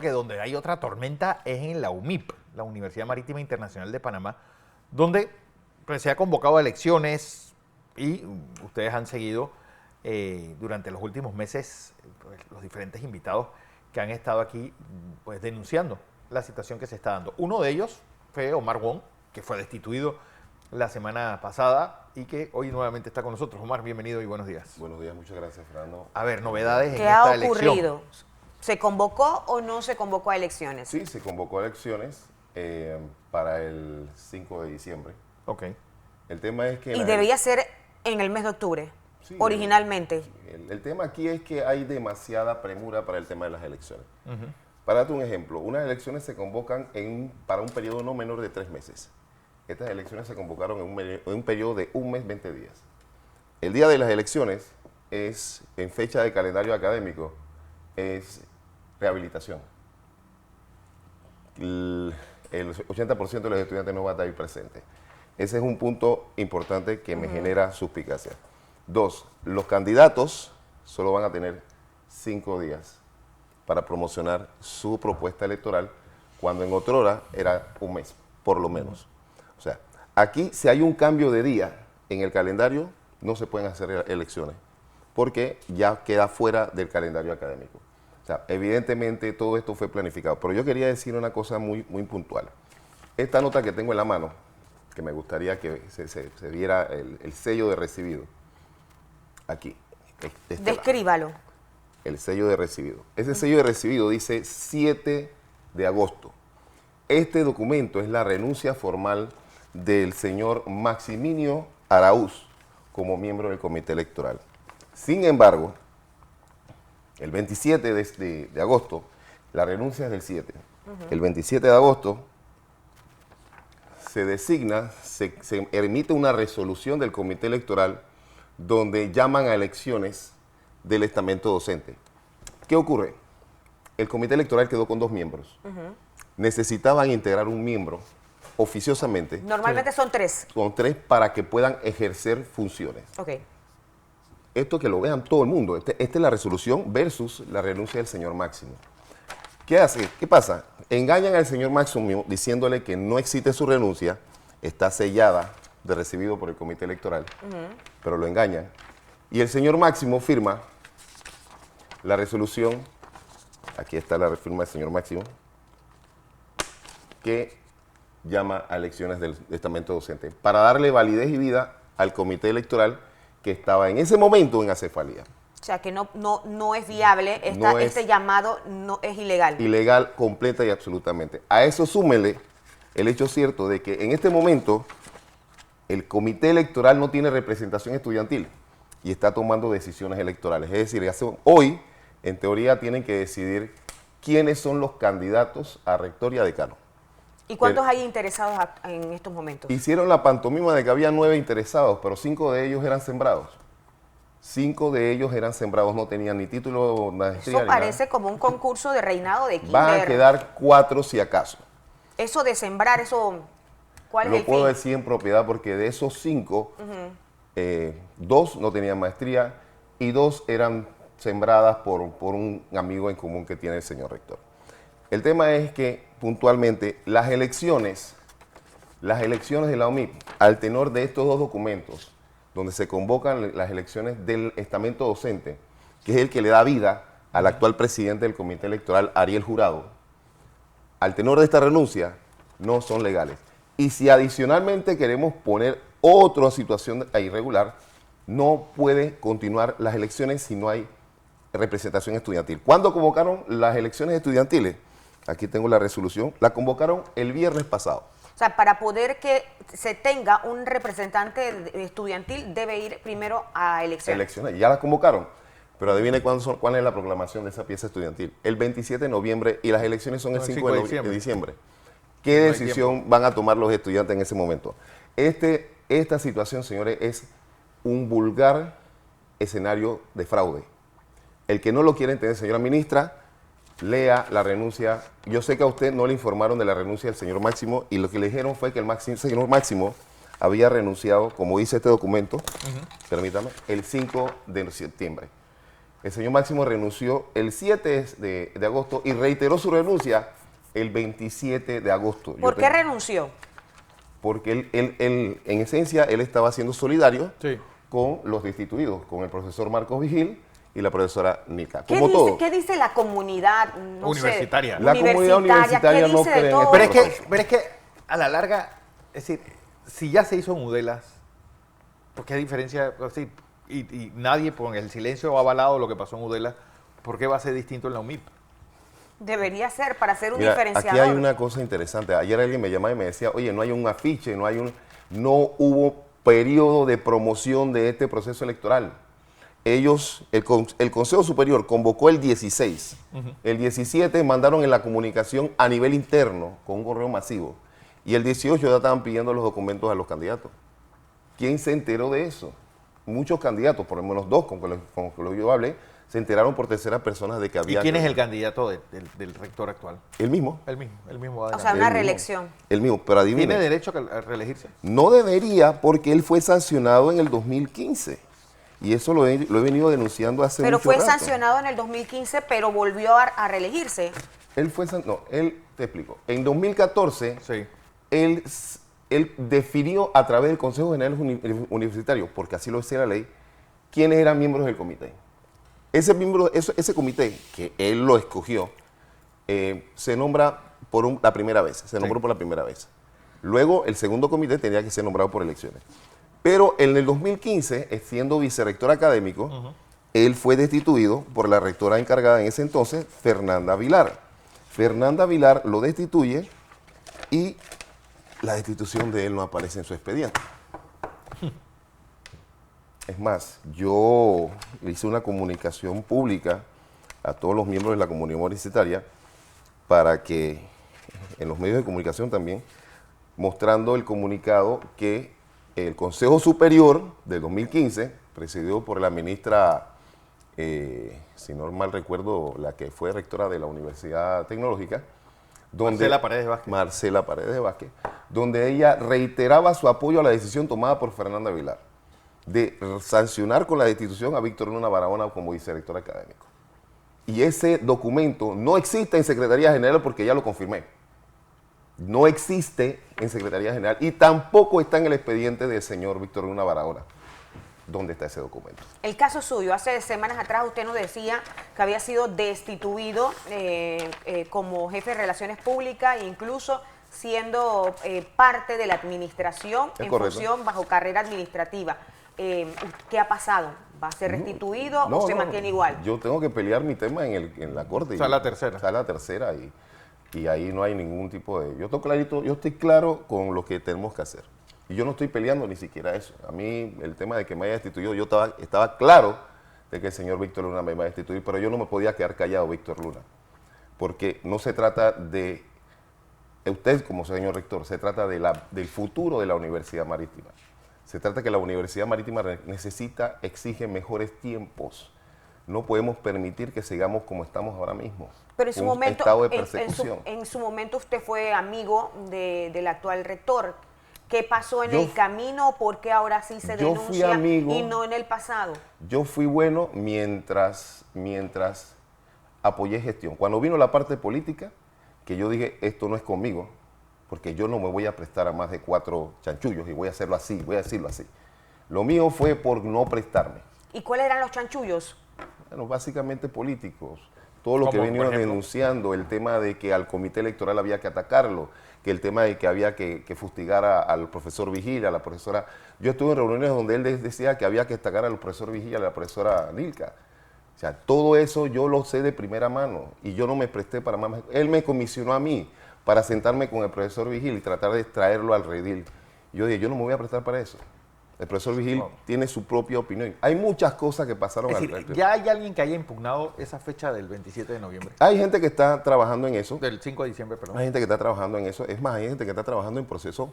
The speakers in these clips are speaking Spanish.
porque donde hay otra tormenta es en la UMIP, la Universidad Marítima Internacional de Panamá, donde pues, se ha convocado a elecciones y ustedes han seguido durante los últimos meses pues, los diferentes invitados que han estado aquí pues, denunciando la situación que se está dando. Uno de ellos fue Omar Wong, que fue destituido la semana pasada y que hoy nuevamente está con nosotros. Omar, bienvenido y buenos días. Buenos días, muchas gracias, Fernando. A ver, novedades en ¿Qué esta ha elección. ocurrido? ¿Se convocó o no se convocó a elecciones? Sí, se convocó a elecciones para el 5 de diciembre. Ok. El tema es que... Y debía ser en el mes de octubre, Sí, originalmente. El tema aquí es que hay demasiada premura para el tema de las elecciones. Para darte un ejemplo, unas elecciones se convocan para un periodo no menor de 3 meses. Estas elecciones se convocaron en un periodo de 1 mes, 20 días. El día de las elecciones es, en fecha de calendario académico, es rehabilitación. El 80% de los estudiantes no va a estar ahí presentes. Ese es un punto importante que me genera suspicacia. 2, los candidatos solo van a tener 5 días para promocionar su propuesta electoral, cuando en otrora era 1 mes, por lo menos. O sea, aquí si hay un cambio de día en el calendario, no se pueden hacer elecciones, porque ya queda fuera del calendario académico. O sea, evidentemente todo esto fue planificado, pero yo quería decir una cosa muy puntual. Esta nota que tengo en la mano, que me gustaría que se viera el sello de recibido, aquí. Descríbalo. El sello de recibido. Ese sello de recibido dice 7 de agosto. Este documento es la renuncia formal del señor Maximino Araúz como miembro del comité electoral. Sin embargo, el 27 de agosto, la renuncia es del 7. El 27 de agosto se designa, se emite una resolución del comité electoral donde llaman a elecciones del estamento docente. ¿Qué ocurre? El comité electoral quedó con 2 miembros. Necesitaban integrar un miembro oficiosamente. Normalmente son 3. Son 3 para que puedan ejercer funciones. Ok. Esto que lo vean todo el mundo. Esta es la resolución versus la renuncia del señor Máximo. ¿Qué hace? ¿Qué pasa? Engañan al señor Máximo diciéndole que no existe su renuncia, está sellada de recibido por el comité electoral, pero lo engañan. Y el señor Máximo firma la resolución, aquí está la firma del señor Máximo, que llama a elecciones del estamento docente, para darle validez y vida al comité electoral que estaba en ese momento en acefalía. O sea, que no es viable, este llamado no es ilegal. Ilegal, completa y absolutamente. A eso súmele el hecho cierto de que en este momento el comité electoral no tiene representación estudiantil y está tomando decisiones electorales. Es decir, hoy, en teoría, tienen que decidir quiénes son los candidatos a rector y a decano. ¿Y cuántos hay interesados en estos momentos? Hicieron la pantomima de que había 9 interesados, pero 5 de ellos eran sembrados. 5 de ellos eran sembrados, no tenían ni título, maestría. Eso parece como un concurso de reinado de kinder. Van a quedar 4 si acaso. Eso de sembrar, ¿cuál es el fin? Lo puedo decir en propiedad porque de esos 5, 2 no tenían maestría y 2 eran sembradas por un amigo en común que tiene el señor rector. El tema es que, puntualmente, las elecciones de la OMIP, al tenor de estos 2 documentos, donde se convocan las elecciones del estamento docente, que es el que le da vida al actual presidente del comité electoral, Ariel Jurado, al tenor de esta renuncia, no son legales. Y si adicionalmente queremos poner otra situación irregular, no puede continuar las elecciones si no hay representación estudiantil. ¿Cuándo convocaron las elecciones estudiantiles? Aquí tengo la resolución. La convocaron el viernes pasado. O sea, para poder que se tenga un representante estudiantil, debe ir primero a elecciones. Elecciones, ya las convocaron. Pero adivine cuál es la proclamación de esa pieza estudiantil. El 27 de noviembre y las elecciones son el 5 de diciembre. ¿Qué decisión van a tomar los estudiantes en ese momento? Esta situación, señores, es un vulgar escenario de fraude. El que no lo quiere entender, señora ministra, lea la renuncia. Yo sé que a usted no le informaron de la renuncia del señor Máximo y lo que le dijeron fue que el señor Máximo había renunciado, como dice este documento, permítame, el 5 de septiembre. El señor Máximo renunció el 7 de agosto y reiteró su renuncia el 27 de agosto. ¿Por qué renunció? Porque él, en esencia, él estaba siendo solidario Sí. con los destituidos, con el profesor Marcos Vigil y la profesora Nica. ¿Qué Como dice, todo. ¿Qué dice la comunidad no sé, Universitaria? La comunidad universitaria ¿Qué no dice de cree en todo este Pero esto? es que a la larga, es decir, si ya se hizo en Udelas, ¿por qué diferencia? Es decir, y nadie con el silencio ha avalado lo que pasó en Udelas, ¿por qué va a ser distinto en la UMIP? Debería ser para ser un Mira, diferenciador. aquí hay una cosa interesante. Ayer alguien me llamaba y me decía, oye, no hay un afiche, no hubo periodo de promoción de este proceso electoral. Ellos, el Consejo Superior convocó el 16. El 17 mandaron en la comunicación a nivel interno con un correo masivo. Y el 18 ya estaban pidiendo los documentos a los candidatos. ¿Quién se enteró de eso? Muchos candidatos, por lo menos dos con los que yo hablé, se enteraron por terceras personas de que ¿Y había... quién es el candidato del rector actual? El mismo. El mismo va O sea, adelante. una El mismo. reelección. El mismo, pero adivine. ¿Tiene derecho a reelegirse? No debería porque él fue sancionado en el 2015. Y eso lo he venido denunciando hace Pero mucho fue rato. sancionado en el 2015, pero volvió a reelegirse. Él te explico. En 2014, Sí. él definió a través del Consejo General Universitario, porque así lo decía la ley, quiénes eran miembros del comité. Ese comité, que él lo escogió, se nombra la primera vez, se nombró por la primera vez. Luego, el segundo comité tenía que ser nombrado por elecciones. Pero en el 2015, siendo vicerrector académico, él fue destituido por la rectora encargada en ese entonces, Fernanda Vilar. Fernanda Vilar lo destituye y la destitución de él no aparece en su expediente. Es más, yo hice una comunicación pública a todos los miembros de la comunidad universitaria para que, en los medios de comunicación también, mostrando el comunicado que el Consejo Superior del 2015, presidido por la ministra, si no mal recuerdo, la que fue rectora de la Universidad Tecnológica, Marcela Paredes Vázquez. Marcela Paredes Vázquez, donde ella reiteraba su apoyo a la decisión tomada por Fernanda Vilar de sancionar con la destitución a Víctor Luna Barahona como vicerrector académico. Y ese documento no existe en Secretaría General porque ya lo confirmé. No existe en Secretaría General y tampoco está en el expediente del señor Víctor Luna Barahona. ¿Dónde está ese documento? El caso suyo, hace semanas atrás usted nos decía que había sido destituido como jefe de Relaciones Públicas e incluso siendo parte de la administración Es en correcto. función bajo carrera administrativa. ¿Qué ha pasado? ¿Va a ser restituido o se mantiene igual? Yo tengo que pelear mi tema en la corte. Sale la tercera. Sale la tercera y ahí no hay ningún tipo de... Yo estoy clarito, yo estoy claro con lo que tenemos que hacer. Y yo no estoy peleando ni siquiera eso. A mí el tema de que me haya destituido, yo estaba claro de que el señor Víctor Luna me iba a destituir, pero yo no me podía quedar callado, Víctor Luna. Porque no se trata de usted como señor rector, se trata del futuro de la Universidad Marítima. Se trata que la Universidad Marítima exige mejores tiempos. No podemos permitir que sigamos como estamos ahora mismo. Pero en su un momento, estado de persecución. en su momento usted fue amigo del actual rector. ¿Qué pasó en Yo- el camino? ¿Por qué ahora sí se yo fui denuncia amigo- y no en el pasado? Yo fui bueno mientras apoyé gestión. Cuando vino la parte política, que yo dije, esto no es conmigo, porque yo no me voy a prestar a más de 4 chanchullos y voy a hacerlo así, voy a decirlo así. Lo mío fue por no prestarme. ¿Y cuáles eran los chanchullos? Bueno, básicamente políticos. Todo lo que Como, venimos por ejemplo, denunciando, el tema de que al comité electoral había que atacarlo, que el tema de que había que fustigar al profesor Vigil, a la profesora... Yo estuve en reuniones donde él decía que había que destacar al profesor Vigil y a la profesora Nilka. O sea, todo eso yo lo sé de primera mano y yo no me presté para más. Él me comisionó a mí para sentarme con el profesor Vigil y tratar de traerlo al redil. Yo dije, yo no me voy a prestar para eso. El profesor Vigil Wow. tiene su propia opinión. Hay muchas cosas que pasaron Es al decir, respecto. ¿ya hay alguien que haya impugnado esa fecha del 27 de noviembre? Hay gente que está trabajando en eso. Del 5 de diciembre, perdón. Hay gente que está trabajando en eso. Es más, hay gente que está trabajando en procesos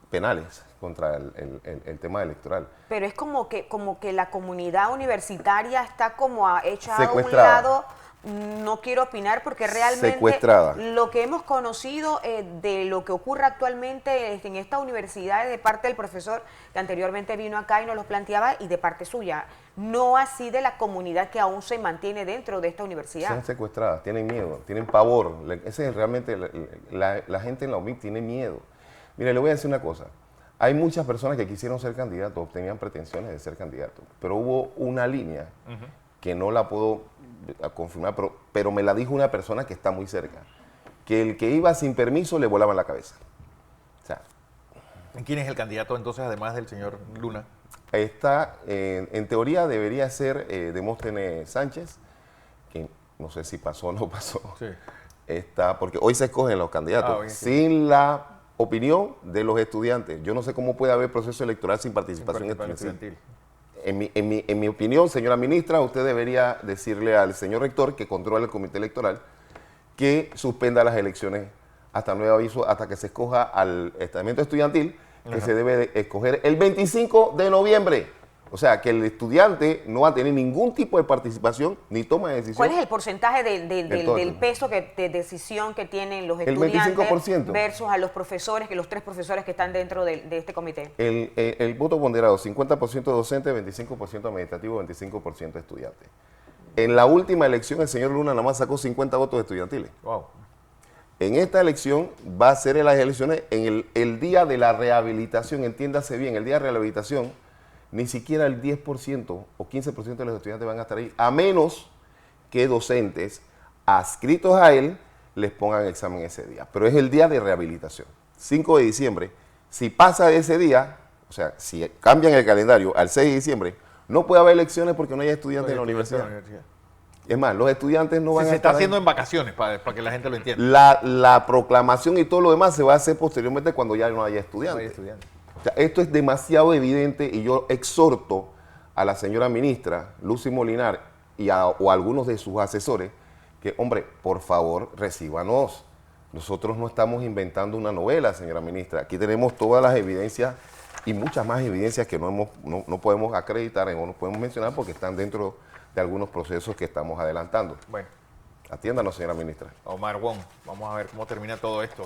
penales contra el tema electoral. Pero es como que la comunidad universitaria está como hecha a un Secuestrada. lado No quiero opinar porque realmente Secuestrada. lo que hemos conocido de lo que ocurre actualmente en esta universidad de parte del profesor que anteriormente vino acá y nos lo planteaba y de parte suya, no así de la comunidad que aún se mantiene dentro de esta universidad. Son secuestradas, tienen miedo, tienen pavor. Ese es realmente, la gente en la UMIC tiene miedo. Mire, le voy a decir una cosa. Hay muchas personas que quisieron ser candidatos, tenían pretensiones de ser candidatos, pero hubo una línea que no la puedo confirmar, pero me la dijo una persona que está muy cerca, que el que iba sin permiso le volaba en la cabeza. O sea, ¿Quién es el candidato entonces, además del señor Luna? está, en teoría debería ser Demóstenes Sánchez, que no sé si pasó o no pasó. Sí. Está, porque hoy se escogen los candidatos Bien, sí. sin la opinión de los estudiantes. Yo no sé cómo puede haber proceso electoral sin participación estudiantil. En mi opinión, señora ministra, usted debería decirle al señor rector que controla el comité electoral que suspenda las elecciones hasta nuevo aviso, hasta que se escoja al estamento estudiantil, que se debe de escoger el 25 de noviembre. O sea, que el estudiante no va a tener ningún tipo de participación ni toma de decisión. ¿Cuál es el porcentaje del peso de decisión que tienen los estudiantes 25%. versus a los profesores, que los 3 profesores que están dentro de este comité? El voto ponderado, 50% docente, 25% administrativo, 25% estudiante. En la última elección, el señor Luna nada más sacó 50 votos estudiantiles. Wow. En esta elección va a ser en las elecciones en el día de la rehabilitación, entiéndase bien, el día de rehabilitación, ni siquiera el 10% o 15% de los estudiantes van a estar ahí, a menos que docentes adscritos a él les pongan examen ese día. Pero es el día de rehabilitación, 5 de diciembre. Si pasa ese día, o sea, si cambian el calendario al 6 de diciembre, no puede haber elecciones porque no hay estudiantes en la universidad. Es más, los estudiantes no van a Se está estar haciendo ahí. en vacaciones, para que la gente lo entienda. La proclamación y todo lo demás se va a hacer posteriormente cuando ya no haya No hay estudiantes. estudiantes. O sea, esto es demasiado evidente y yo exhorto a la señora ministra Lucy Molinar o a algunos de sus asesores que, hombre, por favor, recíbanos. Nosotros no estamos inventando una novela, señora ministra. Aquí tenemos todas las evidencias y muchas más evidencias que no podemos acreditar o no podemos mencionar porque están dentro de algunos procesos que estamos adelantando. Bueno, Atiéndanos, señora ministra. Omar Wong, vamos a ver cómo termina todo esto.